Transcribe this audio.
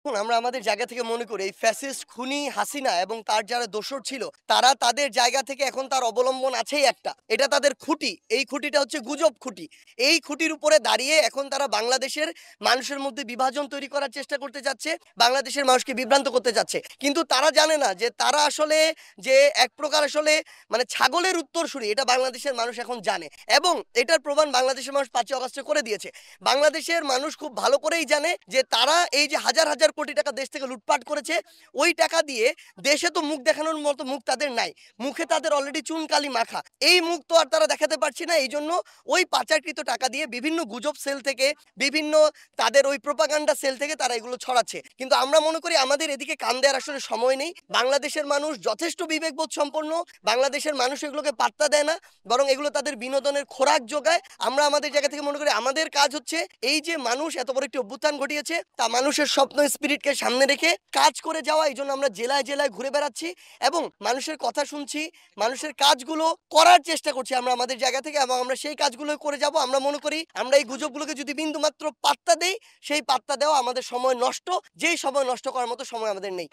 দেখুন, আমরা আমাদের জায়গা থেকে মনে করি এই ফ্যাসিস্ট খুনি হাসিনা এবং তার যারা দোসর ছিল তারা তাদের জায়গা থেকে এখন তার অবলম্বন আছেই একটা। এটা তাদের খুঁটি। এই খুঁটিটা হচ্ছে গুজব খুঁটি। এই খুঁটির উপরে দাঁড়িয়ে এখন তারা বাংলাদেশের মানুষের মধ্যে বিভাজন তৈরি করার চেষ্টা করতে যাচ্ছে। বাংলাদেশের মানুষকে বিভ্রান্ত করতে যাচ্ছে। কিন্তু তারা জানে না যে তারা আসলে যে এক প্রকার আসলে মানে ছাগলের উত্তরসূরি এটা বাংলাদেশের মানুষ এখন জানে। এবং এটার প্রমাণ বাংলাদেশের মানুষ ৫ই অগাস্টে করে দিয়েছে। বাংলাদেশের মানুষ খুব ভালো করেই জানে যে তারা এই যে হাজার হাজার কোটি টাকা দেশ থেকে লুটপাট করেছে, ওই টাকা দিয়ে দেশে তো মুখ দেখানোর মতো মুখ তাদের নাই। মুখে তাদের অলরেডি চুনকালি মাখা। এই মুখ তো আর তারা দেখাতে পারছে না। এইজন্য ওই পাচারকৃত টাকা দিয়ে বিভিন্ন গুজব সেল থেকে, বিভিন্ন তাদের ওই প্রোপাগান্ডা সেল থেকে তারা এগুলো ছড়াচ্ছে। কিন্তু আমরা মনে করি আমাদের এদিকে কান দেওয়ার আসলে সময় নেই। বাংলাদেশের মানুষ যথেষ্ট বিবেকবোধ সম্পন্ন। বাংলাদেশের মানুষ এগুলোকে পাত্তা দেয় না। বরং এগুলো তাদের বিনোদনের খোরাক যোগায়। আমরা আমাদের জায়গা থেকে মনে করি আমাদের কাজ হচ্ছে এই যে মানুষ এত বড় একটি অভ্যুত্থান ঘটিয়েছে তা মানুষের স্বপ্ন স্পিরিটকে সামনে রেখে কাজ করে যাওয়া। এই জন্য আমরা জেলায় জেলায় ঘুরে বেড়াচ্ছি এবং মানুষের কথা শুনছি, মানুষের কাজগুলো করার চেষ্টা করছি আমরা আমাদের জায়গা থেকে, এবং আমরা সেই কাজগুলো করে যাব। আমরা মনে করি আমরা এই গুজবগুলোকে যদি বিন্দু মাত্র পাত্তা দেই, সেই পাত্তা দেওয়া আমাদের সময় নষ্ট, যেই সময় নষ্ট করার মতো সময় আমাদের নেই।